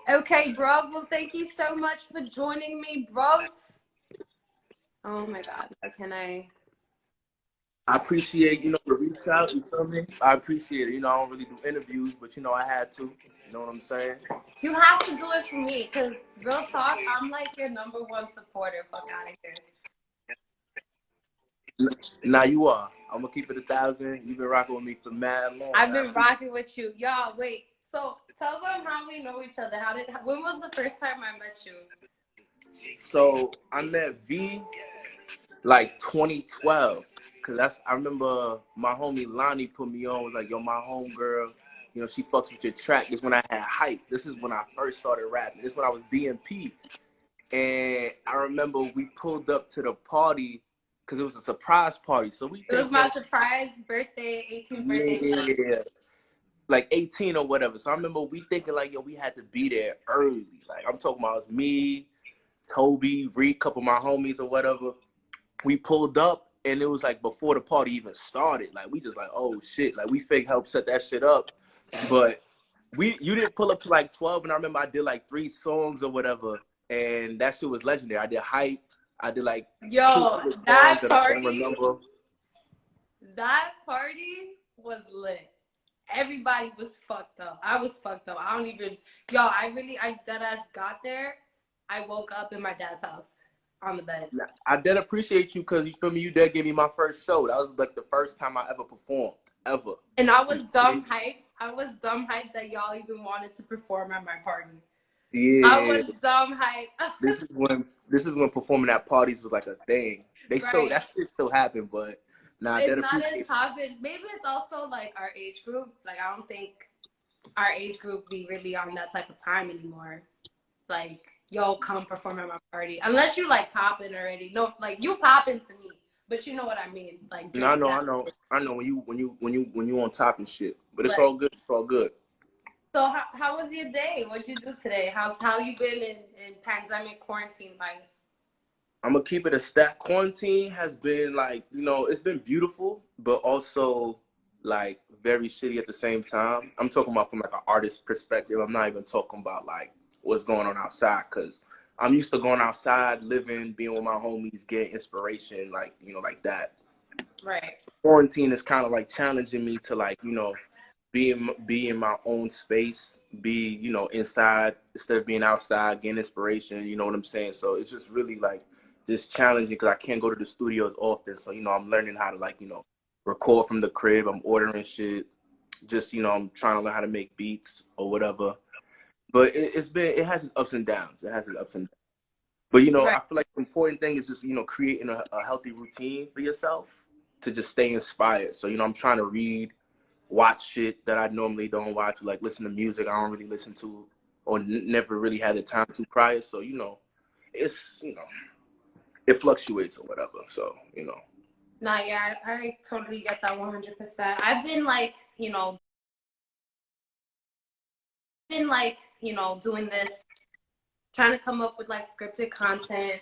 Okay, bro. Well, thank you so much for joining me, bro. Oh my God. How can I? I appreciate, the reach out, you feel me? I appreciate it. I don't really do interviews, but, I had to. You know what I'm saying? You have to do it for me, because real talk, I'm like your #1 supporter. Fuck out of here. Now you are. I'm going to keep it 1,000. You've been rocking with me for mad long. I've been rocking with you. Y'all, wait. So tell them how we know each other. When was the first time I met you? So I met V like 2012. Cause I remember my homie Lonnie put me on, was like, yo, my homegirl, she fucks with your track. This is when I had hype. This is when I first started rapping. This is when I was DMP. And I remember we pulled up to the party because it was a surprise party. So we It was my surprise birthday, 18th birthday. Yeah, like 18 or whatever. So I remember we thinking like, yo, we had to be there early. Like I'm talking about it was me, Toby, Reed, a couple of my homies or whatever. We pulled up and it was like before the party even started. Like we just like, oh shit. Like we fake helped set that shit up. But you didn't pull up to like 12, and I remember I did like 3 songs or whatever, and that shit was legendary. I did hype. I did like Yo, that party. That party was lit. Everybody was fucked up. I was fucked up. I dead ass got there. I woke up in my dad's house on the bed. I did appreciate you because you feel me. You did give me my first show. That was like the first time I ever performed, ever. And I was dumb hype. I was dumb hype that y'all even wanted to perform at my party. Yeah, I was dumb hype. this is when performing at parties was like a thing. That shit still happened, but nah, it's not as common. Maybe it's also like our age group. Like I don't think our age group be really on that type of time anymore. Like, yo, come perform at my party. Unless you like popping already. No, like you popping to me. But you know what I mean. Like no, I know when you on top and shit. But it's all good. It's all good. So how was your day? What'd you do today? How you been in pandemic quarantine life? I'm gonna keep it a stat. Quarantine has been like, it's been beautiful, but also like very shitty at the same time. I'm talking about from like an artist perspective. I'm not even talking about like what's going on outside, because I'm used to going outside, living, being with my homies, getting inspiration, like, like that. Right. Quarantine is kind of like challenging me to like, be in my own space, be, inside instead of being outside, getting inspiration, you know what I'm saying? So it's just really like just challenging because I can't go to the studios often. So, I'm learning how to like, record from the crib. I'm ordering shit. Just, I'm trying to learn how to make beats or whatever. But it has its ups and downs. It has its ups and downs. But, right. I feel like the important thing is just, creating a healthy routine for yourself to just stay inspired. So, I'm trying to read, watch shit that I normally don't watch, like listen to music I don't really listen to or never really had the time to prior. So, it's, it fluctuates or whatever. So, Nah, yeah, I totally get that 100%. I've been like, doing this, trying to come up with like scripted content,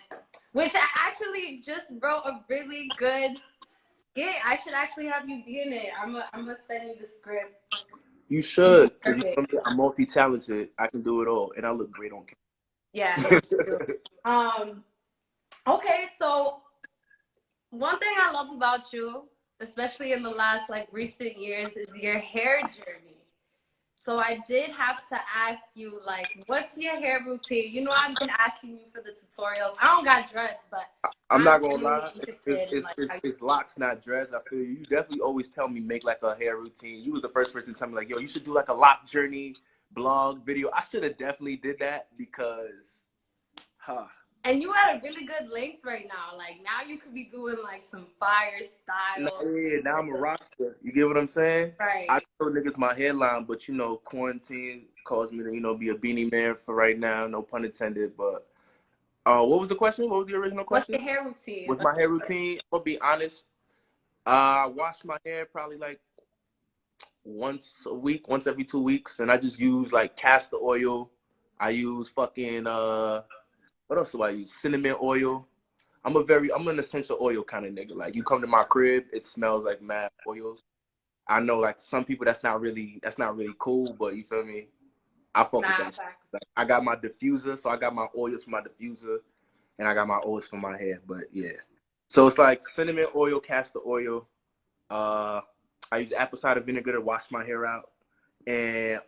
which I actually just wrote a really good skit. I should actually have you be in it. I'm gonna send you the script. You should. I'm multi-talented. I can do it all, and I look great on camera. Yeah. Okay, so one thing I love about you, especially in the last like recent years, is your hair journey. So I did have to ask you, like, what's your hair routine? I've been asking you for the tutorials. I don't got dreads, but I'm not gonna lie. It's locks, not dreads. I feel you. You definitely always tell me make like a hair routine. You was the first person to tell me like, yo, you should do like a lock journey blog video. I should have definitely did that because, And you had a really good length right now. Like now you could be doing like some fire style. Yeah, now I'm a roster. You get what I'm saying? Right. I told niggas my hairline, but quarantine caused me to, be a beanie man for right now. No pun intended. But what was the question? What was the original question? What's your hair routine? What's my hair routine? I'm gonna be honest. I wash my hair probably like once a week, once every 2 weeks, and I just use like castor oil. I use fucking what else do I use? Cinnamon oil. I'm an essential oil kind of nigga. Like you come to my crib, it smells like mad oils. I know like some people that's not really cool, but you feel me? I fuck with Nah, that shit. Like, I got my diffuser, so I got my oils for my diffuser, and I got my oils for my hair. But yeah, so it's like cinnamon oil, castor oil. Uh, I use apple cider vinegar to wash my hair out, and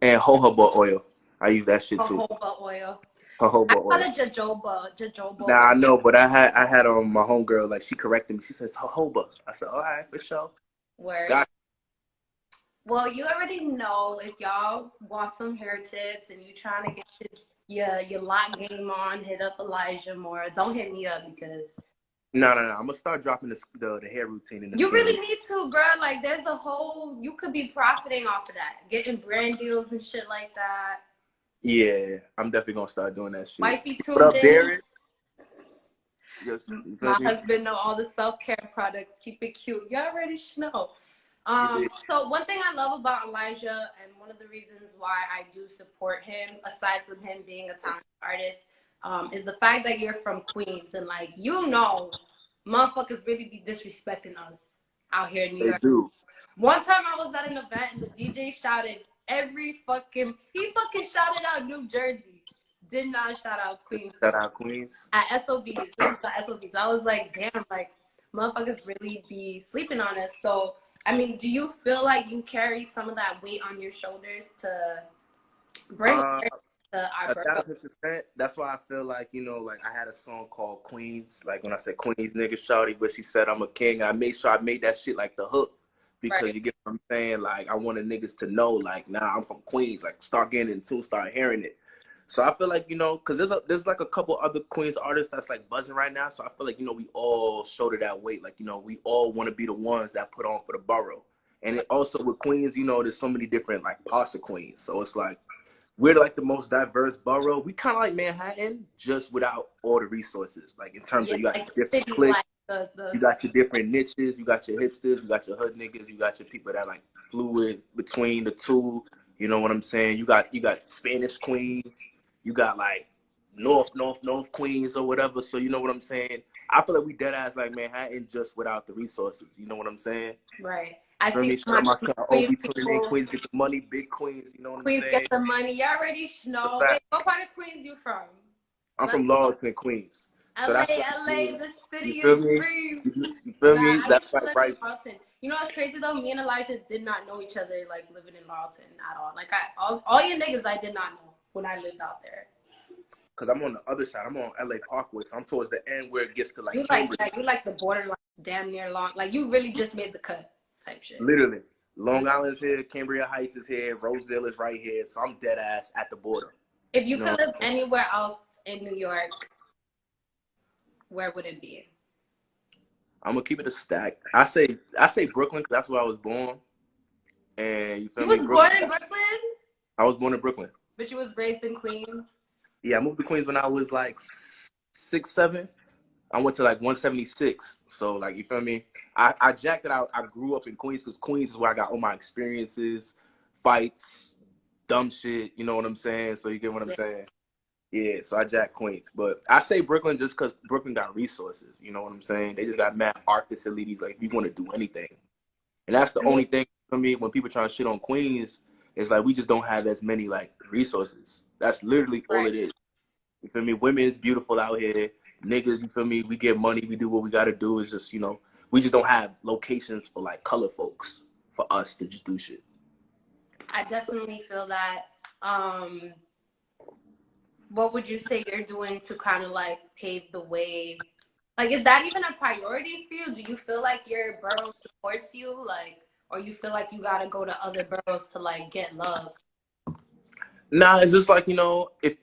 jojoba oil. I use that shit too. jojoba oil. I Jojoba call oil. it jojoba Nah, oil. I know, but I had my homegirl, like, she corrected me. She says jojoba. I said, all right, for sure. Word. Got Well, you already know if y'all want some hair tips and you trying to get your lock game on, hit up Elijah Mora. Don't hit me up because No. I'm gonna start dropping the hair routine and the you skin really routine. need to, bro. Like, there's a whole, you could be profiting off of that, getting brand deals and shit like that. Yeah, I'm definitely gonna start doing that shit. Wifey What tuned up, in. Darren? Yes, you feel My me? husband know all the self-care products. Keep it cute. You already should know. You did. So one thing I love about Elijah, and one of the reasons why I do support him, aside from him being a talented artist, is the fact that you're from Queens, and like, you know, motherfuckers really be disrespecting us out here in New They York. do. One time I was at an event and the DJ shouted he fucking shouted out New Jersey, did not shout out Queens. Shout out Queens. At SOBs, this is the SOBs. I was like, damn, like, motherfuckers really be sleeping on us. So, I mean, do you feel like you carry some of that weight on your shoulders to bring Uh, awareness to our borough? 1,000%. That's why I feel like, like I had a song called Queens. Like when I said Queens nigga shawty, but she said I'm a king. I made sure I made that shit like the hook. Because Right. you get what I'm saying? Like I wanted niggas to know, like, nah, I'm from Queens. Like start getting in tune, start hearing it. So I feel like, because there's like a couple other Queens artists that's like buzzing right now. So I feel like, we all shoulder that weight. Like, we all want to be the ones that put on for the borough. And it also with Queens, there's so many different like parts of Queens. So it's like we're like the most diverse borough. We kind of like Manhattan, just without all the resources. Like in terms Yeah, of you got like your the different city, cliques, like the you got your different niches, you got your hipsters, you got your hood niggas, you got your people that like fluid between the two. You know what I'm saying? You got Spanish queens, you got like North Queens or whatever. So you know what I'm saying? I feel like we dead ass like Manhattan just without the resources. You know what I'm saying? right. I Feel see me? Shout my out my son Queens Obi tuning in. people. Queens get the money, big Queens. You know what I'm Queens get saying? the money. You already The know. Wait, fact. what part of Queens you from? I'm Let from Laurelton, Queens. So LA, that's like, LA, the you city feel of me? dreams. You feel Nah, me? I That's used to like live in right. Laurelton. You know what's crazy though? Me and Elijah did not know each other like living in Laurelton at all. Like all your niggas I did not know when I lived out there. Cause I'm on the other side. I'm on LA Parkway, so I'm towards the end where it gets to like You like Cambridge. yeah, you like the borderline, damn near long. Like you really just made the cut type shit. Literally, Long Island's here, Cambria Heights is here, Rosedale is right here. So I'm dead ass at the border. If you You know, could live anywhere else in New York, where would it be? I'm gonna keep it a stack. I say Brooklyn because that's where I was born. And you feel You me, was born Brooklyn. in Brooklyn, I was born in Brooklyn. but you was raised in Queens. Yeah, I moved to Queens when I was like 6, 7. I went to like 176. So like you feel me? I jacked it out. I grew up in Queens because Queens is where I got all my experiences, fights, dumb shit. You know what I'm saying? So you get what I'm Yeah. saying? Yeah. So I jacked Queens, but I say Brooklyn just because Brooklyn got resources. You know what I'm saying? They just got mad art facilities. Like if you want to do anything, and that's the I mean, only thing for me when people try to shit on Queens. It's like we just don't have as many like resources. That's literally all right. it is. You feel me? Women is beautiful out here. Niggas, you feel me? We get money. We do what we got to do. It's just, we just don't have locations for like color folks for us to just do shit. I definitely feel that. What would you say you're doing to kind of like pave the way? Like, is that even a priority for you? Do you feel like your borough supports you? Like, or you feel like you gotta go to other boroughs to like get love? Nah, it's just like, if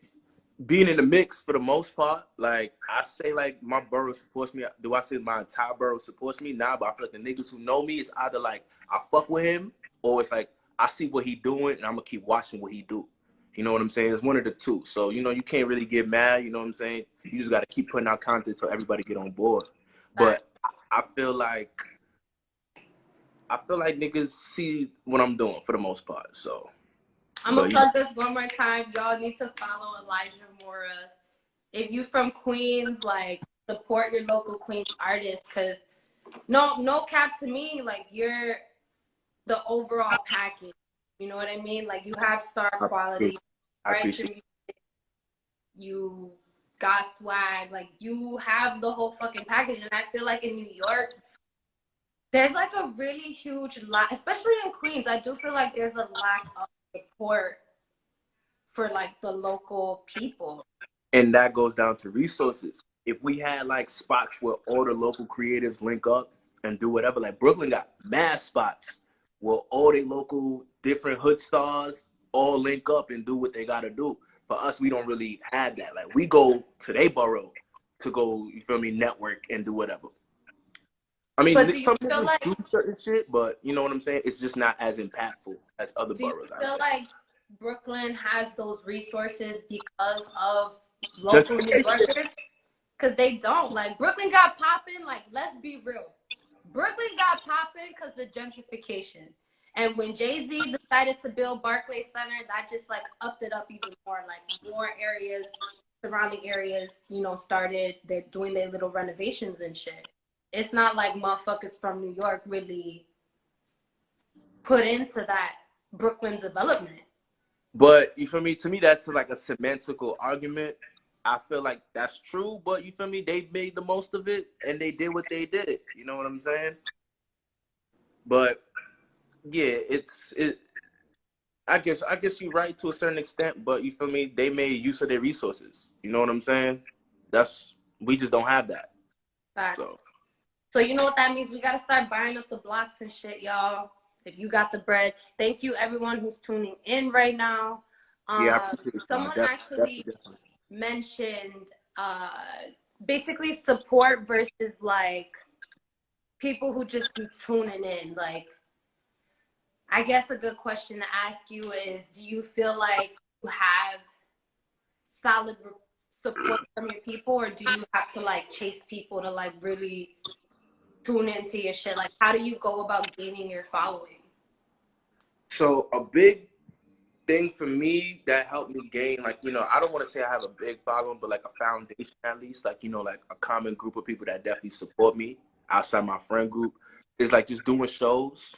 being in the mix for the most part, like I say like my borough supports me. Do I say my entire borough supports me? Nah, but I feel like the niggas who know me, it's either like I fuck with him or it's like I see what he doing and I'm gonna keep watching what he do. You know what I'm saying? It's one of the two. So, you can't really get mad, you know what I'm saying? You just gotta keep putting out content till everybody get on board. Fact. But I feel like niggas see what I'm doing for the most part. So I'm gonna but plug this one more time. Y'all need to follow Elijah Mora. If you from Queens, like support your local Queens artists, cause no cap to me, like you're the overall package. You know what I mean? Like, you have star I quality, appreciate, I write your appreciate. music, you got swag, like you have the whole fucking package. And I feel like in New York, there's like a really huge lot, especially in Queens. I do feel like there's a lack of support for like the local people. And that goes down to resources. If we had like spots where all the local creatives link up and do whatever, like Brooklyn got mass spots where all the local different hood stars all link up and do what they gotta do. For us, we don't really have that. Like we go to their borough to go, you feel me, network and do whatever. I But mean, do you some feel niggas like do certain shit, but you know what I'm saying? It's just not as impactful as other do you boroughs out feel there. like Brooklyn has those resources because of local New Gentrification. Yorkers? Because they don't. Like, Brooklyn got popping. Like, let's be real. Brooklyn got popping because of gentrification. And when Jay-Z decided to build Barclays Center, that just, like, upped it up even more. Like, more areas, surrounding areas, you know, started they're doing their little renovations and shit. It's not like motherfuckers from New York really put into that Brooklyn development. But you feel me? To me, that's like a semantical argument. I feel like that's true, but you feel me? They made the most of it and they did what they did. You know what I'm saying? But yeah, it's it. I guess you're right to a certain extent, but you feel me? They made use of their resources. You know what I'm saying? That's we just don't have that. Facts. So So you know what that means? We gotta start buying up the blocks and shit, y'all. If you got the bread. Thank you everyone who's tuning in right now. yeah, I appreciate it, man. Someone Definitely, actually definitely. mentioned basically support versus like people who just be tuning in. Like, I guess a good question to ask you is, do you feel like you have solid support from your people, or do you have to like chase people to like really tune into your shit? Like, how do you go about gaining your following? So a big thing for me that helped me gain, like, I don't want to say I have a big following, but like a foundation at least, like, like a common group of people that definitely support me outside my friend group is like just doing shows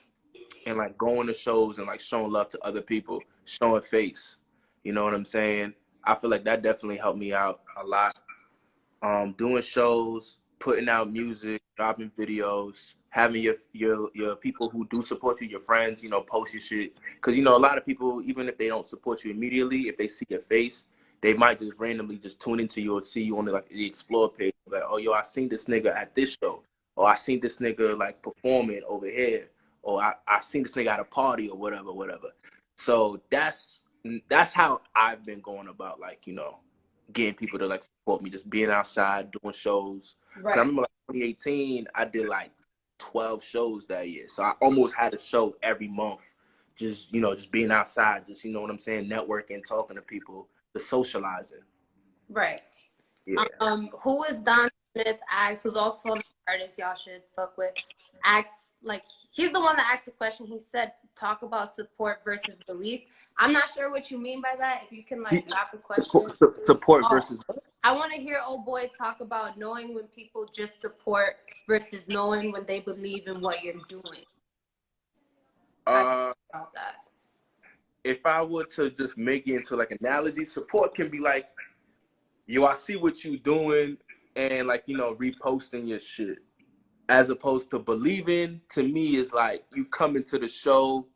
and like going to shows and like showing love to other people, showing face. You know what I'm saying? I feel like that definitely helped me out a lot. Doing shows, putting out music, dropping videos, having your people who do support you, your friends, post your shit. Because a lot of people, even if they don't support you immediately, if they see your face, they might just randomly just tune into you or see you on the explore page. Like, oh yo, I seen this nigga at this show, or I seen this nigga like performing over here, or I seen this nigga at a party or whatever, whatever. So that's how I've been going about, like, getting people to like support me, just being outside doing shows. Cause I Right. remember like 2018, I did like 12 shows that year, so I almost had a show every month. Just being outside, just what I'm saying, networking, talking to people, just socializing. Right. Yeah. Who is Don Smith asks, who's also an artist y'all should fuck with, asks, like, he's the one that asked the question. He said, talk about support versus belief. I'm not sure what you mean by that. If you can, like, drop a question. Support Oh, versus I want to hear old boy talk about knowing when people just support versus knowing when they believe in what you're doing. How do you uh feel about that? if I were to just make it into like analogy, support can be like, yo, I see what you doing and like, reposting your shit. As opposed to believing, to me is like you come into the show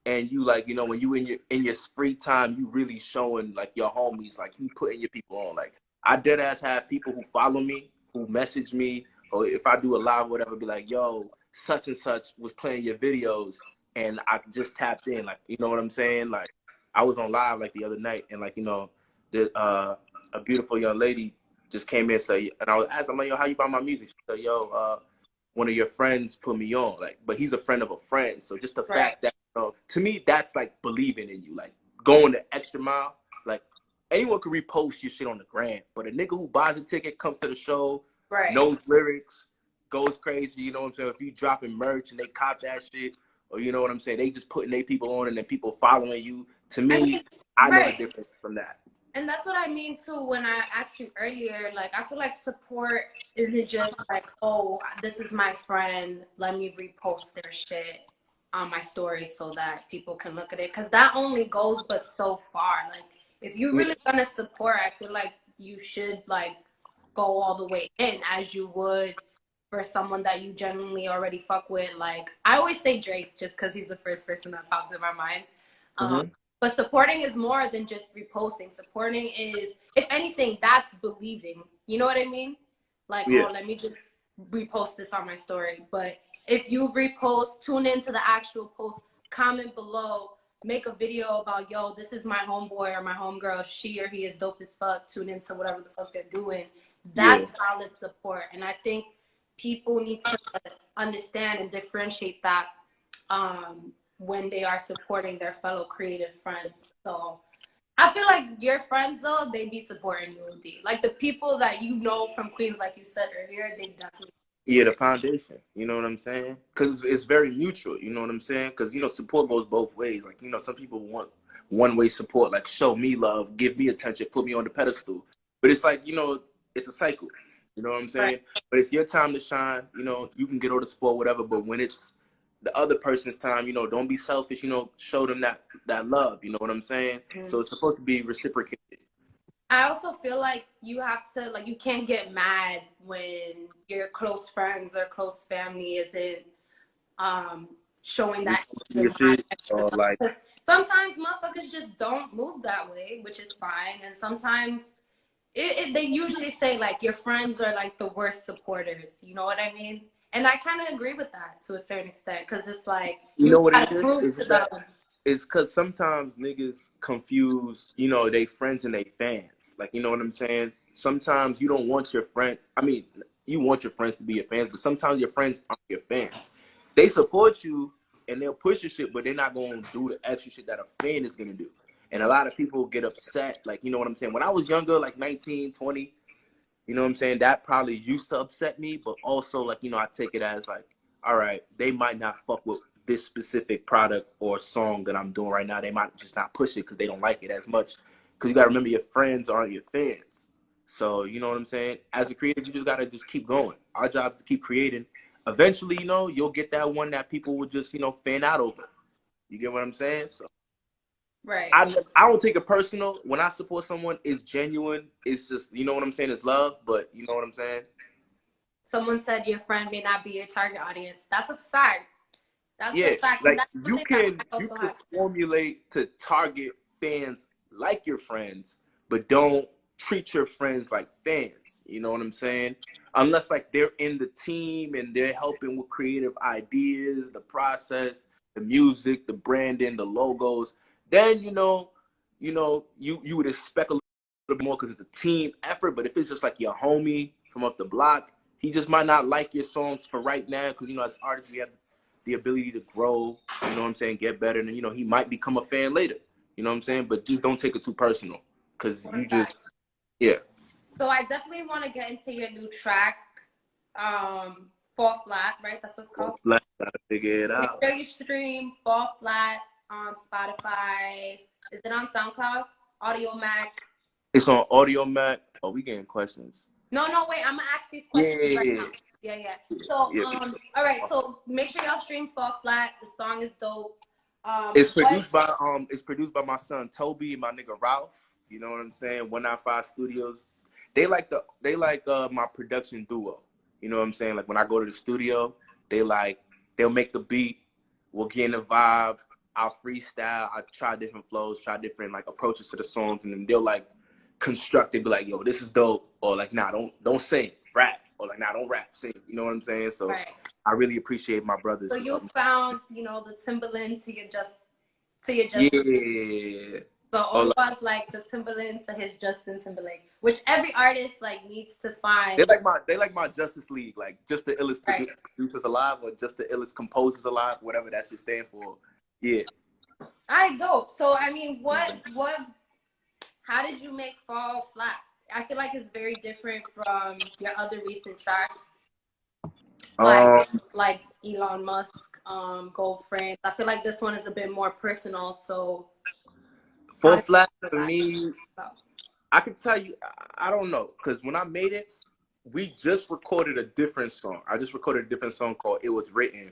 and you like, when you in your free time, you really showing like your homies, like you putting your people on. Like I dead ass have people who follow me, who message me, or if I do a live or whatever, be like, yo, such and such was playing your videos and I just tapped in. Like, you know what I'm saying? Like I was on live like the other night and like, the a beautiful young lady just came in and say, and I was asking, I'm like, yo, how you buy my music? She said, yo, one of your friends put me on, like, but he's a friend of a friend. So just the Right. fact that, to me, that's like believing in you, like going the extra mile. Like anyone could repost your shit on the gram, but a nigga who buys a ticket, comes to the show, Right. knows lyrics, goes crazy. You know what I'm saying? If you dropping merch and they cop that shit, or you know what I'm saying, they just putting their people on and then people following you. To I me, mean, I know the right. difference from that. And that's what I mean too when I asked you earlier. Like, I feel like support isn't just like, oh, this is my friend, let me repost their shit. on my stories so that people can look at it, because that only goes but so far. Like, if you're Yeah. really gonna support, I feel like you should like go all the way in as you would for someone that you genuinely already fuck with. Like, I always say Drake just because he's the first person that pops in my mind. Um, Mm-hmm. but supporting is more than just reposting. Supporting is, if anything, that's believing. You know what I mean? Like, Yeah. oh, let me just repost this on my story. But if you repost, tune into the actual post, comment below, make a video about, yo, this is my homeboy or my homegirl, she or he is dope as fuck, tune into whatever the fuck they're doing. Yeah. That's solid support. And I think people need to understand and differentiate that when they are supporting their fellow creative friends. So I feel like your friends, though, they be supporting you, OD. Like the people that you know from Queens, like you said earlier, they definitely. Yeah, the foundation. You know what I'm saying? Because it's very mutual. You know what I'm saying? Because support goes both ways. Like some people want one way support, like show me love, give me attention, put me on the pedestal. But it's like it's a cycle. You know what I'm Right. saying? But it's your time to shine. You can get all the support, whatever. But when it's the other person's time, don't be selfish. Show them that love. You know what I'm saying? Mm-hmm. So it's supposed to be reciprocated. I also feel like you have to, like, you can't get mad when your close friends or close family isn't um, showing that Your extra mad, shit, extra or love. like, Because sometimes motherfuckers just don't move that way, which is fine. And sometimes they usually say, like, your friends are, like, the worst supporters. You know what I mean? And I kind of agree with that to a certain extent, because it's like, you you know what it gotta is? prove Is to them. that it's because sometimes niggas confuse, they friends and they fans. Like, you know what I'm saying? Sometimes you don't want your friend. I mean, you want your friends to be your fans, but sometimes your friends aren't your fans. They support you and they'll push your shit, but they're not going to do the extra shit that a fan is going to do. And a lot of people get upset. Like, you know what I'm saying? When I was younger, like 19, 20, you know what I'm saying? That probably used to upset me, but also, like, I take it as, like, all right, they might not fuck with this specific product or song that I'm doing right now. They might just not push it because they don't like it as much. Because you got to remember, your friends aren't your fans. So, you know what I'm saying? As a creative, you just got to just keep going. Our job is to keep creating. Eventually, you'll get that one that people will just, fan out over. You get what I'm saying? So Right. I don't take it personal. When I support someone, it's genuine. It's just, you know what I'm saying? It's love, but you know what I'm saying? Someone said your friend may not be your target audience. That's a fact. That's a Yeah, fact. And like that's you something that can I you also can had to learn. formulate to target fans like your friends, but don't treat your friends like fans. You know what I'm saying? Unless like they're in the team and they're helping with creative ideas, the process, the music, the branding, the logos, then you would expect a little bit more because it's a team effort. But if it's just like your homie from up the block, he just might not like your songs for right now because as artists we have the ability to grow, you know what I'm saying, get better, and he might become a fan later. You know what I'm saying? But just don't take it too personal. Cause For a you just fact. yeah. So I definitely want to get into your new track, Fall Flat, right? That's what it's called. Flat, gotta figure it Make out. sure you stream Fall Flat on Spotify. Is it on SoundCloud? Audio Mac? It's on Audio Mac. Oh, we getting questions. No, no, wait. I'm gonna ask these Yeah, questions right yeah, now. Yeah, yeah. yeah. So, Yeah. all right. So make sure y'all stream Fall Flat. The song is dope. It's What? produced by my son Toby and my nigga Ralph. You know what I'm saying? 195 Studios. They like my production duo. You know what I'm saying? Like when I go to the studio, they'll make the beat, we'll get in the vibe, I'll freestyle, I try different flows, try different like approaches to the songs, and then they'll like construct it, be like, yo, this is dope, or like, nah, don't sing, rap, or like, nah, don't rap, sing. You know what I'm saying? So Right. I really appreciate my So brothers who you helped me. found, the Timberland to your Justin. Yeah. So Or Owa's like the Timberland to his Justin Timberlake, which every artist like needs to They find. like my Justice League, like just the illest Right. producers alive, or just the illest composers alive, whatever that should stand for. Yeah. I dope. So I mean, how did you make Fall Flat? I feel like it's very different from your other recent tracks, like Um, like Elon Musk, Gold Friends. I feel like this one is a bit more personal. So how Full did Flat you do for that? me, I can tell you, I don't know, because when I made it, we just recorded a different song. I just recorded a different song called "It Was Written,"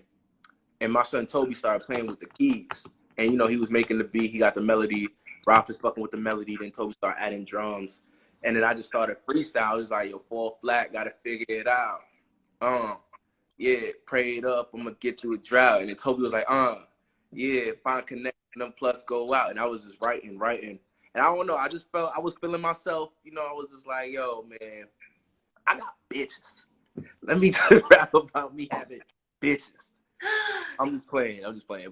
and my son Toby started playing with the keys. And, you know, he was making the beat. He got the melody. Ralph is fucking with the melody. Then Toby started adding drums. And then I just started freestyle. It was like, yo, fall flat, got to figure it out. Yeah, prayed up. I'm going to get through a drought. And then Toby was like, yeah, find connection, plus go out. And I was just writing. And I don't know. I just felt, I was feeling myself. You know, I was just like, yo, man, I got bitches. Let me just rap about me having bitches. I'm just playing.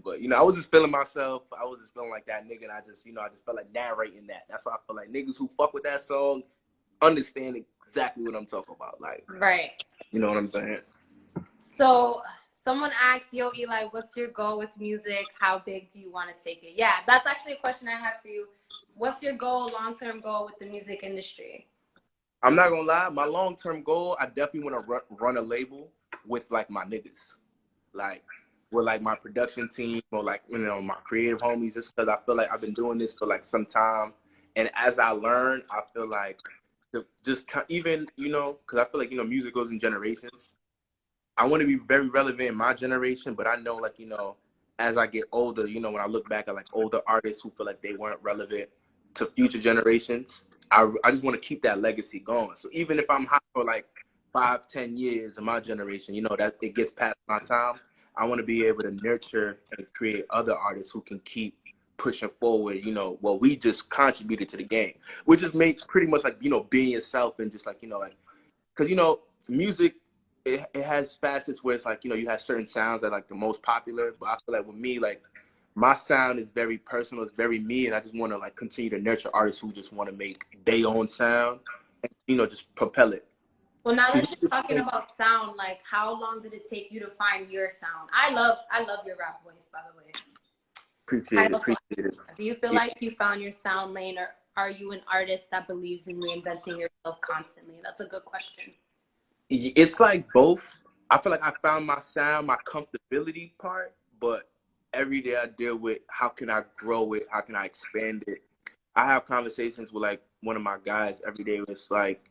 But, you know, I was just feeling myself. I was just feeling like that nigga. And I just felt like narrating that. That's why I feel like niggas who fuck with that song understand exactly what I'm talking about. Like, right. You know what I'm saying? So someone asks, yo, Eli, what's your goal with music? How big do you want to take it? Yeah, that's actually a question I have for you. What's your goal, long-term goal with the music industry? I'm not going to lie. My long-term goal, I definitely want to run a label with, like, my niggas. Like, with, like, my production team or, like, you know, my creative homies, just because I feel like I've been doing this for, like, some time. And as I learn, I feel like even, you know, because I feel like, you know, music goes in generations. I want to be very relevant in my generation, but I know, like, you know, as I get older, you know, when I look back at, like, older artists who feel like they weren't relevant to future generations, I just want to keep that legacy going. So even if I'm hot for, like, 5-10 years in my generation, you know, that it gets past my time, I want to be able to nurture and create other artists who can keep pushing forward, you know, what we just contributed to the game, which is made pretty much like, you know, being yourself and just like, you know, like, because, you know, music, it has facets where it's like, you know, you have certain sounds that are like the most popular, but I feel like with me, like, my sound is very personal, it's very me, and I just want to, like, continue to nurture artists who just want to make their own sound and, you know, just propel it. Well, now that you're talking about sound, like, how long did it take you to find your sound? I love your rap voice, by the way. Appreciate it. Do you feel like you found your sound lane, or are you an artist that believes in reinventing yourself constantly? That's a good question. It's like both. I feel like I found my sound, my comfortability part, but every day I deal with how can I grow it, how can I expand it. I have conversations with, like, one of my guys every day. It's like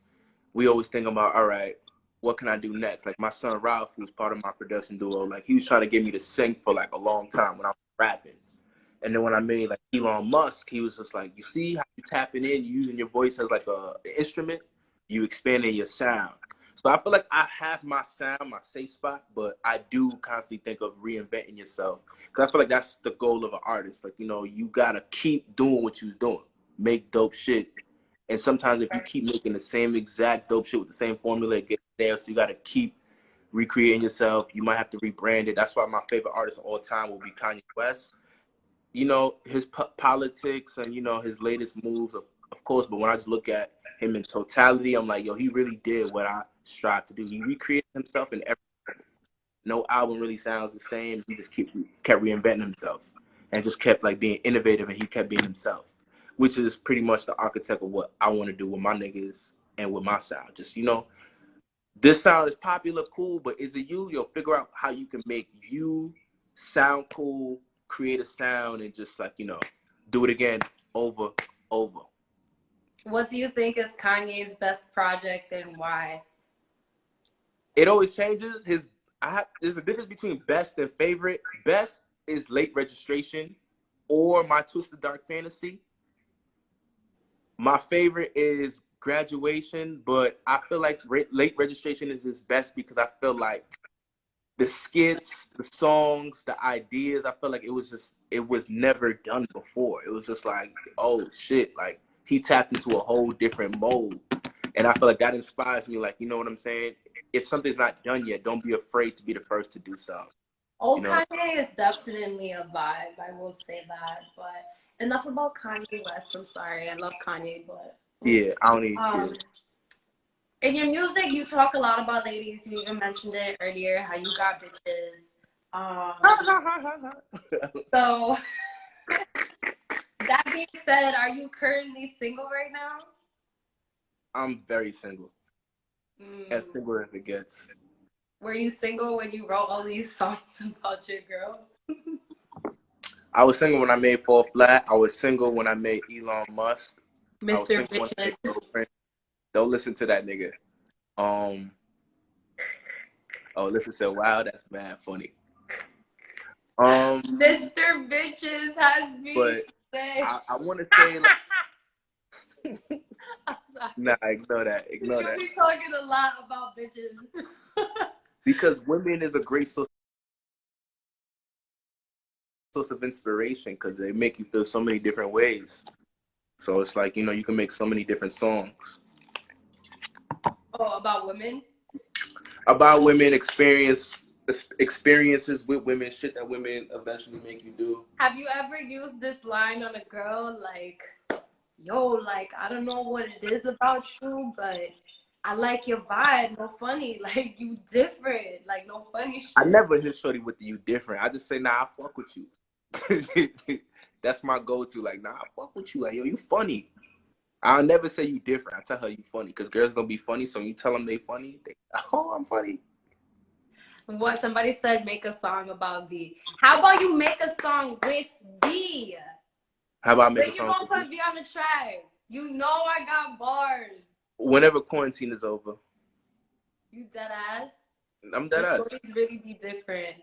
we always think about, all right, what can I do next? Like my son Ralph, who's part of my production duo, like he was trying to get me to sing for like a long time when I was rapping. And then when I made like Elon Musk, he was just like, you see how you tapping in, you using your voice as like an instrument, you expanding your sound. So I feel like I have my sound, my safe spot, but I do constantly think of reinventing yourself. Because I feel like that's the goal of an artist. Like, you know, you got to keep doing what you're doing. Make dope shit. And sometimes if you keep making the same exact dope shit with the same formula, it gets there. So you got to keep recreating yourself. You might have to rebrand it. That's why my favorite artist of all time will be Kanye West. You know, his politics and, you know, his latest moves, of course. But when I just look at him in totality, I'm like, yo, he really did what I strive to do. He recreated himself in every, no album really sounds the same. He just kept reinventing himself and just kept like being innovative, and he kept being himself, which is pretty much the architect of what I want to do with my niggas and with my sound. Just, you know, this sound is popular, cool, but is it you? Yo, figure out how you can make you sound cool, create a sound, and just like, you know, do it again over. What do you think is Kanye's best project and why? It always changes. There's a difference between best and favorite. Best is Late Registration or My Twisted Dark Fantasy. My favorite is Graduation, but I feel like Late Registration is his best because I feel like the skits, the songs, the ideas, I feel like it was never done before. It was just like, oh shit, like he tapped into a whole different mode. And I feel like that inspires me, like, you know what I'm saying? If something's not done yet, don't be afraid to be the first to do something. Old You know? Kanye is definitely a vibe. I will say that. But enough about Kanye West. I'm sorry. I love Kanye, but Yeah, I don't even in your music, you talk a lot about ladies. You even mentioned it earlier, how you got bitches. So that being said, are you currently single right now? I'm very single. As single as it gets. Were you single when you wrote all these songs about your girl? I was single when I made Fall Flat. I was single when I made Elon Musk. I was Mr. single when I made Bitches. Girlfriend. Don't listen to that nigga. Oh, listen, said, wow, that's mad funny. Mr. Bitches has me but say. I want to say like, I'm sorry. nah, ignore that, ignore You that, be talking a lot about bitches. because women is a great source of inspiration because they make you feel so many different ways. So it's like, you can make so many different songs Oh, about women? about women, experiences with women, shit that women eventually make you do. Have you ever used this line on a girl like, yo, like, I don't know what it is about you, but I like your vibe. No funny. Like, you different. Like, no funny I shit. never hit shorty with the you different. I just say, nah, I fuck with you. That's my go-to. Like, nah, I fuck with you. Like, yo, you funny. I'll never say you different. I tell her you funny because girls don't be funny. So when you tell them they funny, oh, I'm funny. What somebody said, make a song about V. How about you make a song with V? How about I make a When you song gonna with put you? V on the track? You know I got bars. Whenever quarantine is over. You dead ass? I'm Or dead ass. shorties really be different?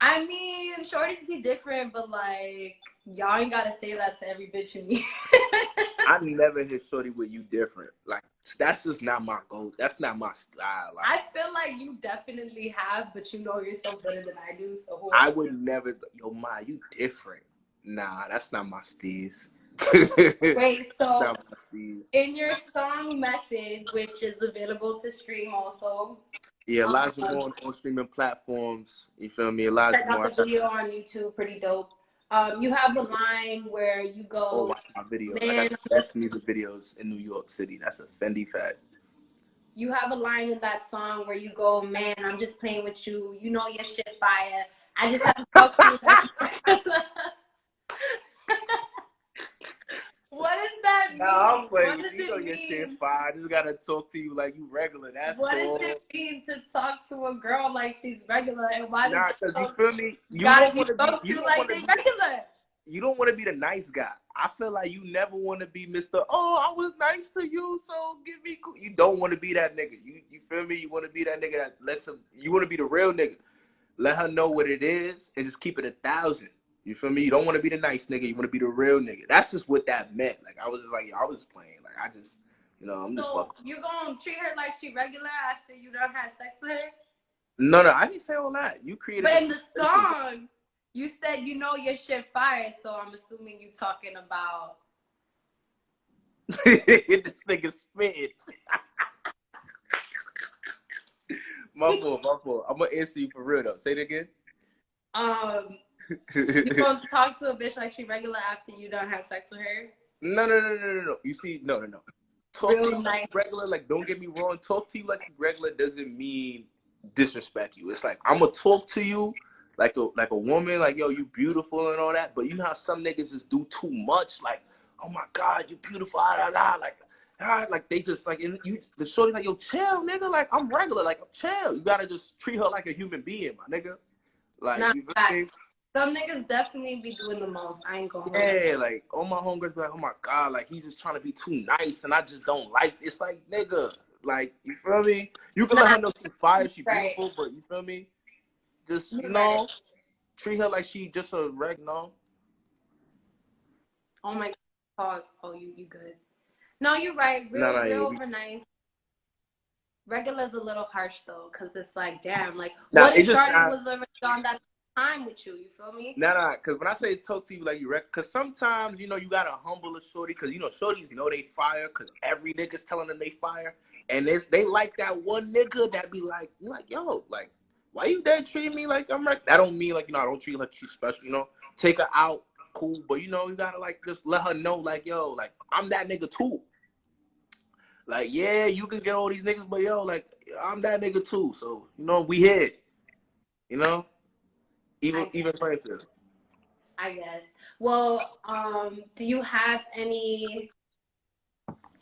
I mean, shorties be different, but like, y'all ain't gotta say that to every bitch you meet. I never hit shorty with you different. Like, that's just not my goal. That's not my style. Like, I feel like you definitely have, but you know yourself better than I do, so who am I I? would never, yo, Ma, you different. Nah, that's not my steez. Wait, so Not my steez. in your song method, which is available to stream also, Yeah, lots of um, going on streaming platforms. You feel me? Lots check of out going. the video on YouTube, pretty dope. You have a line where you Oh, go, watch my videos. I got man, the best music videos in New York City. That's a Fendi fact. you have a line in that song where you go, man, I'm just playing with you. You know your shit fire. I just have to talk to you like what does that Nah, mean? I'm playing What with does you. You know it your shit mean? fine. I just gotta talk to you like you regular. That's What does all. it mean to talk to a girl like she's regular? And why does Nah, cause you girls feel me. gotta be spoke to like they regular? You don't want to be the nice guy. I feel like you never want to be Mr. Oh, I was nice to you, so give me cool. You don't want to be that nigga. You feel me? You want to be that nigga that lets him. You want to be the real nigga. Let her know what it is and just keep it 1,000. You feel me? You don't want to be the nice nigga. You want to be the real nigga. That's just what that meant. Like I was just like, I was playing. Like I just, I'm just So fucking. you gonna treat her like she regular after you done had sex with her? No, I didn't say all that. You created But a in the situation. song, you said you know your shit fire, so I'm assuming you talking about. This nigga spitting. My fault, my fault. I'm gonna answer you for real though. Say it again. Um, you gonna talk to a bitch like she regular after you done have sex with her? No. You see, no. Talk to Real you like nice. regular. Like, don't get me wrong. Talk to you like regular doesn't mean disrespect you. It's like I'm gonna talk to you like a woman. Like, yo, you beautiful and all that. But you know how some niggas just do too much. Like, oh my god, you beautiful. Like they just like you. The shorty like, yo, chill, nigga. Like I'm regular. Like I'm chill. You gotta just treat her like a human being, my nigga. Like Not you feel me? fact. Some niggas definitely be doing the most. I ain't gonna hold you. Yeah, like all my homegirls be like, oh my god, like he's just trying to be too nice, and I just don't like. It's like nigga, like you feel me? You can let Nah, her know she's fire, she right. beautiful, but you feel me? Just You're right. treat her like she just a reg. No, Oh my god. Pause. Oh, you good. No, you're right. no, yeah, Real over nice. Regular's a little harsh though, cause it's like, damn, like, nah, what if it's just Shorty was already on that time with you? You feel me? because when I say talk to you like you reg, because sometimes you gotta humble a shorty, because shorties know they fire, because every nigga's telling them they fire, and they like that one nigga that be like, you like, yo, like, why you there treating me like I'm right? That don't mean like, I don't treat her like she's special, take her out, cool, but you gotta like just let her know like, yo, like I'm that nigga too. Like, yeah, you can get all these niggas, but yo, like I'm that nigga too. So we here, you know, I even playing field. I guess. Well, do you have any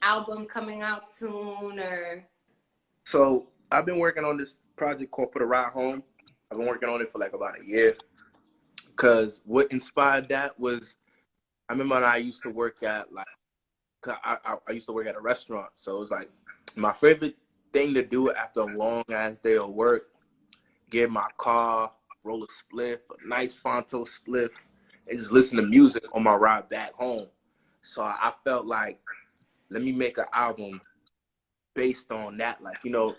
album coming out soon or? So I've been working on this project called "For the Ride Home." I've been working on it for like about a year. Cause what inspired that was I remember when I used to work at like I used to work at a restaurant. So it was like my favorite thing to do after a long ass day of work, get in my car, roll a spliff, a nice Fonto spliff, and just listen to music on my ride back home. So I felt like, let me make an album based on that. Like, you know,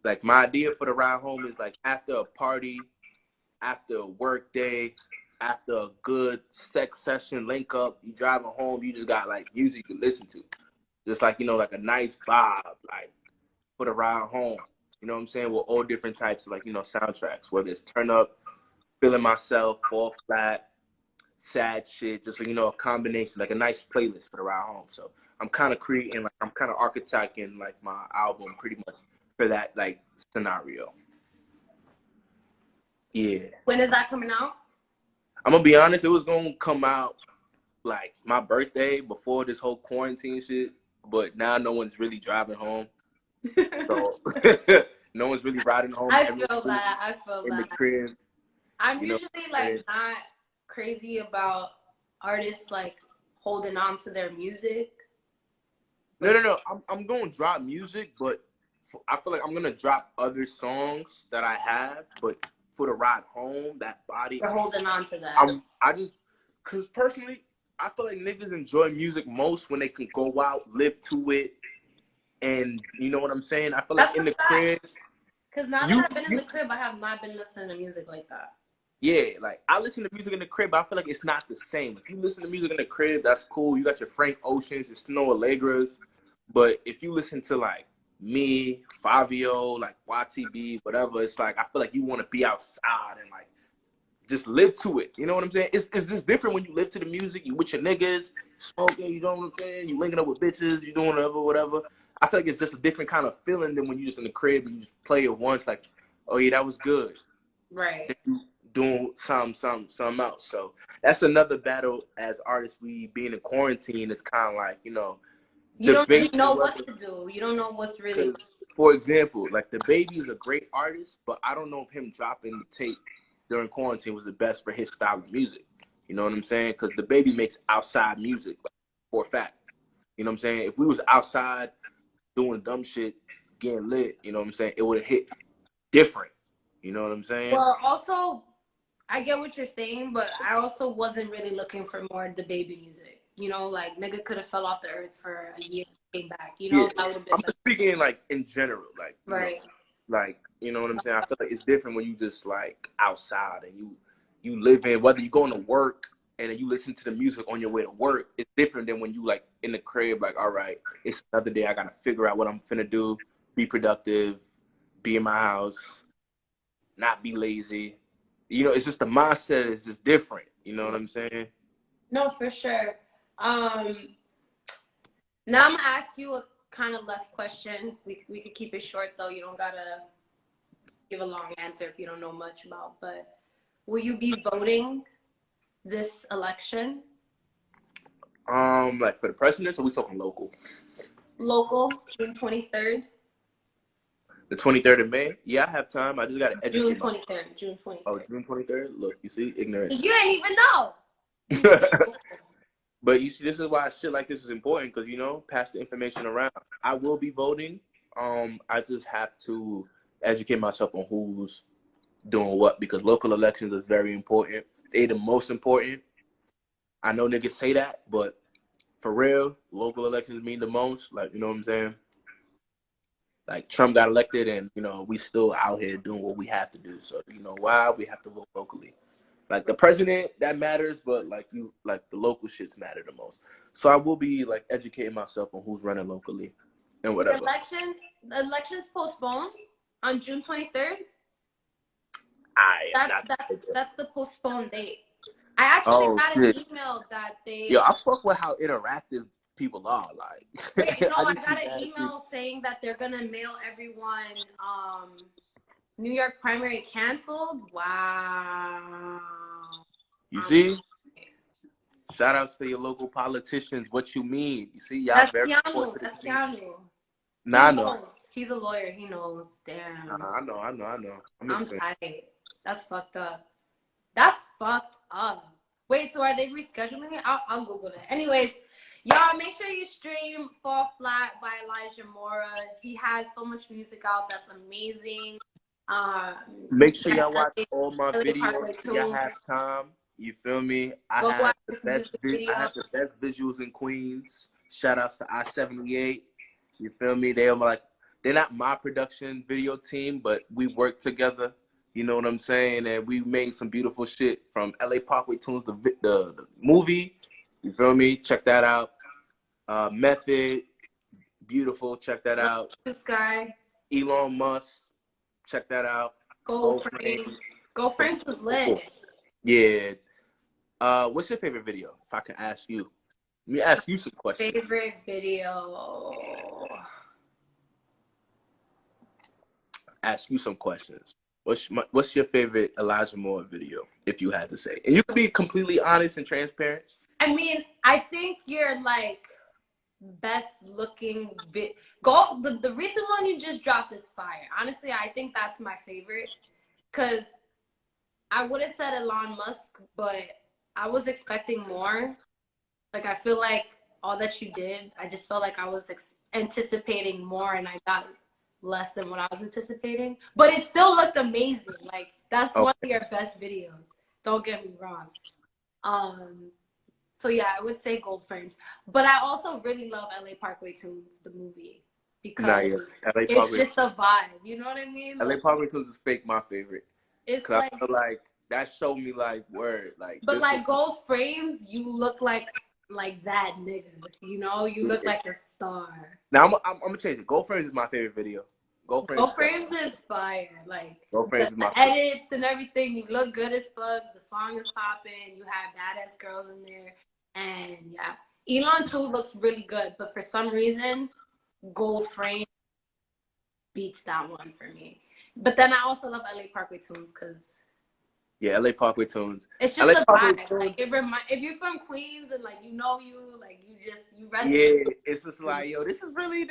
like my idea for the ride home is like after a party, after a work day, after a good sex session, link up, you driving home, you just got like music to listen to. Just like, you know, like a nice vibe, like for the ride home. You know what I'm saying? With all different types of like, you know, soundtracks, whether it's turn up, feeling myself, fall flat, sad shit, just like, you know, a combination, like a nice playlist for the ride home. So I'm kind of creating, like, I'm kind of architecting like my album pretty much for that like scenario. Yeah. When is that coming out? I'm gonna be honest, it was gonna come out like my birthday before this whole quarantine shit, but now no one's really driving home. So no one's really riding home. I Everyone's feel that. I feel in the that. crib. I'm You know, usually like not crazy about artists like holding on to their music. no. I'm going to drop music, but I feel like I'm gonna drop other songs that I have, but for the ride home, that body. They're holding on to that. Cause personally, I feel like niggas enjoy music most when they can go out, live to it, and you know what I'm saying. I feel like in the crib. Cause now that I've been in the crib, I have not been listening to music like that. Yeah, like I listen to music in the crib, but I feel like it's not the same. If you listen to music in the crib, that's cool. You got your Frank Oceans, your Snow Allegras. But if you listen to like me, Fabio, like YTB, whatever, it's like I feel like you want to be outside and like just live to it. You know what I'm saying? It's just different when you live to the music. You with your niggas, smoking. You know what I'm saying? You linking up with bitches. You doing whatever. I feel like it's just a different kind of feeling than when you just in the crib and you just play it once. Like, oh yeah, that was good. Right. Doing something else. So that's another battle as artists. We being in quarantine is kind of like, you know, you don't really know what to do. You don't know what's really. For example, like the Baby is a great artist, but I don't know if him dropping the tape during quarantine was the best for his style of music. You know what I'm saying? Because the Baby makes outside music for a fact. You know what I'm saying? If we was outside doing dumb shit, getting lit, you know what I'm saying, it would have hit different. You know what I'm saying? Well, also, I get what you're saying, but I also wasn't really looking for more the Baby music. You know, like nigga could have fell off the earth for a year, came back. You know, that would have been. I'm just speaking like in general, like right. Like, you know what I'm saying? I feel like it's different when you just like outside and you live in, whether you're going to work and then you listen to the music on your way to work. It's different than when you like in the crib, like, all right, it's another day. I got to figure out what I'm finna do, be productive, be in my house, not be lazy. You know, it's just the mindset is just different. You know what I'm saying? No, for sure. Now I'm gonna ask you a kind of left question. We could keep it short though. You don't gotta give a long answer if you don't know much about. But will you be voting this election? Like for the president, or we talking local? Local, June 23rd. The 23rd of May? Yeah, I have time. I just got to educate June 23rd. June 23rd. Oh, June 23rd? Look, you see, ignorance. You ain't even know. But you see, this is why shit like this is important because, you know, pass the information around. I will be voting. I just have to educate myself on who's doing what because local elections are very important. They're the most important. I know niggas say that, but for real, local elections mean the most. Like, you know what I'm saying? Like, Trump got elected and, you know, we still out here doing what we have to do. So, you know, why we have to vote locally. Like the president, that matters, but like the local shits matter the most. So I will be like educating myself on who's running locally and whatever. The election's postponed on June 23rd. That's the postponed date. I actually got an email that they. Yo, I fuck with how interactive people are. Like, wait, no, I got an email saying that they're gonna mail everyone New York primary canceled. Wow. You see? Shout outs to your local politicians. What you mean? You see, y'all that's very Keanu. That's Keanu. Nah, I know. He's a lawyer. He knows. Damn. Nah, I know. I'm tight. That's fucked up. That's fucked up. Wait, so are they rescheduling it? I'll Google it. Anyways, y'all make sure you stream Fall Flat by Elijah Mora. He has so much music out that's amazing. Um, Make sure yes, y'all watch all my LA videos Parkway when y'all Tunes. have time. You feel me? Go watch this music I video. had the best visuals in Queens. Shout outs to I-78. You feel me? They're not my production video team, but we work together. You know what I'm saying? And we made some beautiful shit from LA Parkway Tunes, the movie. You feel me? Check that out. Method, beautiful. Check that Love out. you, Sky. Elon Musk, check that out. Gold Gold frames. Frame. Gold frames is lit. Yeah. What's your favorite video? If I can ask you. Let me ask you some questions. Favorite video. Ask you some questions. What's your favorite Elijah Moore video, if you had to say? And you can be completely honest and transparent. I mean, I think you're like best looking the recent one you just dropped is fire. Honestly, I think that's my favorite. Cause I would have said Elon Musk, but I was expecting more. Like I feel like all that you did, I just felt like I was anticipating more, and I got less than what I was anticipating. But it still looked amazing. Like that's one Okay. of your best videos. Don't get me wrong. Um, so yeah, I would say Gold Frames. But I also really love LA Parkway Tunes, the movie, Nah, because yeah. LA it's Parkway. just a vibe. You know what I mean? LA Like Parkway Tunes is fake my favorite. it's Cause like, I feel like that showed me like word. Like but this was like Gold Frames, you look like that nigga. You know, you look like a star. now I'm gonna change it. Gold Frames is my favorite video. Gold Frames Gold is Frames is fire. Like Gold Frames is the my favorite. edits and everything, you look good as fuck. The song is popping. You have badass girls in there, and yeah, Elon too looks really good. But for some reason, Gold Frame beats that one for me. But then I also love LA Parkway Tunes because Yeah, LA Parkway Tunes. it's just LA a Parkway vibe. Like Tunes. if you're from Queens and like like you resonate. Yeah, it's just like, yo, this is really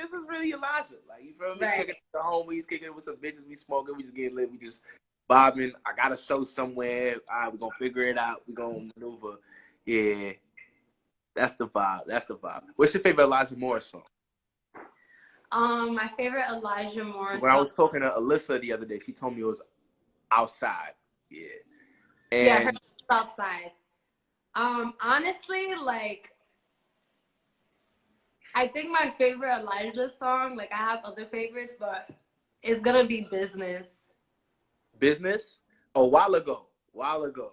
Elijah. Like, you feel me? Right. Kicking it with the homies, kicking it with some bitches, we smoking, we just getting lit, we just bobbing. I got a show somewhere. All right, we're gonna figure it out. We're gonna maneuver. Yeah, that's the vibe. That's the vibe. What's your favorite Elijah Moore song? My favorite Elijah Morris When I song. was talking to Alyssa the other day, she told me it was Outside. Yeah. Yeah, her And outside. Honestly, like I think my favorite Elijah song, like I have other favorites, but it's gonna be Business. Business? A while ago. While ago.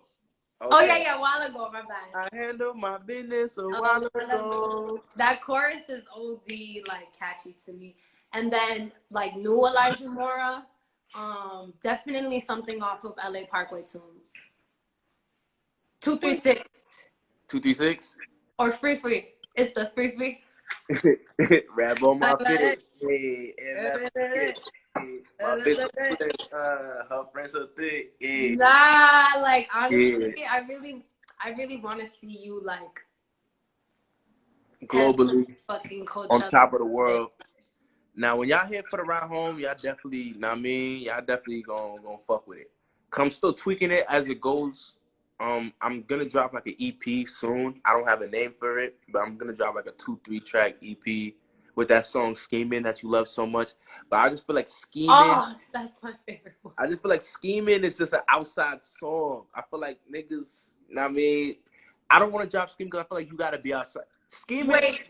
Oh yeah, Okay. yeah, a while ago, my bad. I handled my business a A while while ago. ago. That chorus is OD like catchy to me. And then like new Elijah Mora, definitely something off of LA Parkway Tunes. 236 236? or Free Free. It's the Free Free. Rap on my Like that. fit. Hey, and rap on my fit. Hey, my bitch so thick. Her friends so thick. Hey. Nah, like honestly, Yeah. I really want to see you like head Globally, fucking on Coachella. top of the world. Now, when y'all here for the ride home, y'all definitely, know what I mean, y'all definitely gonna fuck with it. Come still tweaking it as it goes. I'm gonna drop like an EP soon. I don't have a name for it, but I'm gonna drop like a 2-3 track EP with that song "Scheming" that you love so much. But I just feel like scheming. Oh, that's my favorite one. I just feel like scheming is just an outside song. I feel like niggas, know what I mean, I don't want to drop scheming because I feel like you gotta be outside. Scheming. Wait,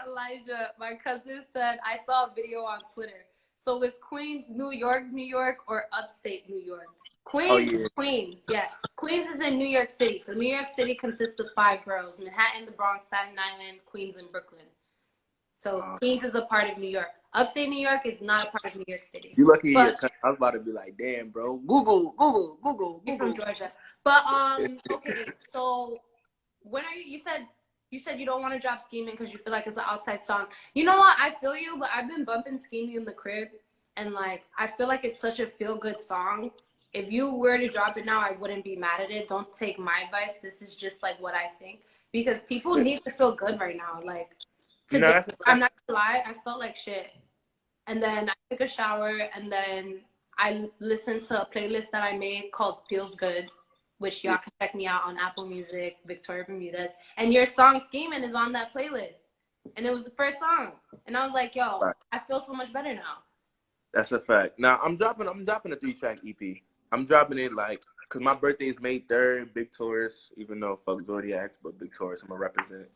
Elijah, my cousin said, I saw a video on Twitter. So it's Queens, New York, or upstate New York? Oh Queens, yeah. Queens, yeah. Queens is in New York City. So New York City consists of 5 boroughs: Manhattan, the Bronx, Staten Island, Queens, and Brooklyn. So Queens is a part of New York. Upstate New York is not a part of New York City. You lucky here. But 'Cause I was about to be like, damn, bro. Google. you're from Georgia. But okay, so when are you said you don't want to drop Scheming because you feel like it's an outside song. You know what? I feel you, but I've been bumping Scheming in the crib, and like I feel like it's such a feel good song. If you were to drop it now, I wouldn't be mad at it. Don't take my advice. This is just like what I think because people need to feel good right now. Like You know, today, that's a I'm fact. not gonna lie, I felt like shit. And then I took a shower, and then I listened to a playlist that I made called Feels Good, which y'all can check me out on Apple Music, Victoria Bermudez. And your song Scheming is on that playlist. And it was the first song. And I was like, yo, Right. I feel so much better now. That's a fact. Now I'm dropping a 3-track EP. I'm dropping it like because my birthday is May 3rd, Big Taurus. Even though fuck Zodiacs, but Big Taurus, I'm gonna represent.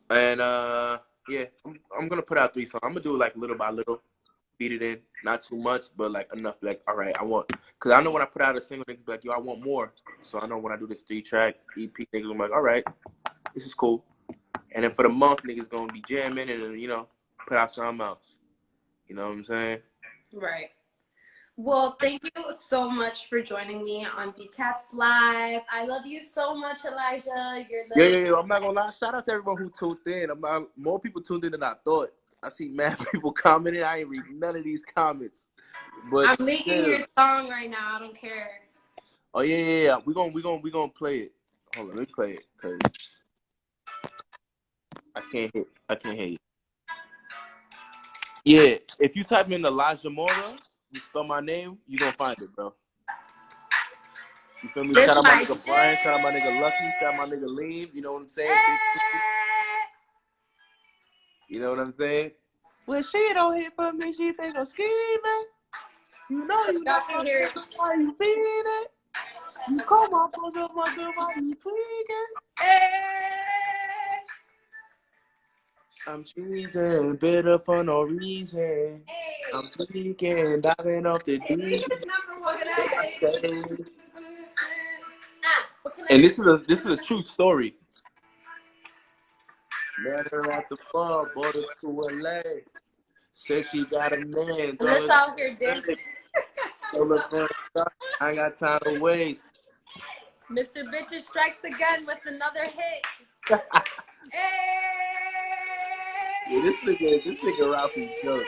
And yeah, I'm gonna put out 3 songs. I'm gonna do it like little by little, beat it in, not too much, but like enough. Like all right, because I know when I put out a single, niggas be like, yo, I want more. So I know when I do this 3-track EP, niggas be like, all right, this is cool. And then for the month, niggas gonna be jamming and put out something else. You know what I'm saying? Right. Well, thank you so much for joining me on Veecaps Live. I love you so much, Elijah. You're literally... Yeah. I'm not gonna lie. Shout out to everyone who tuned in. More people tuned in than I thought. I see mad people commenting. I ain't read none of these comments. But I'm making your song right now. I don't care. Oh yeah. We gonna play it. Hold on, let me play it because I can't hear you. Yeah, if you type in Elijah Mora, you spell my name, you gonna find it, bro. You feel me? This Shout out my my nigga Brian, shout out my nigga Lucky, shout out my nigga Lean. You know what I'm saying? You know what I'm saying? When she don't hit for me, she think I'm scheming. You know you Y'all not can hear it. why you feeling it. You call my boss up, my girl, why you tweaking? I'm cheesing, bitter for no reason. I'm tweaking, diving off the deep. And this is a true story. Met her at the bar, brought her to LA. Said she got a man. Let's out here dancing. I ain't got time to waste. Mr. Bitches strikes again with another hit. Yeah, this nigga Ralphie joke.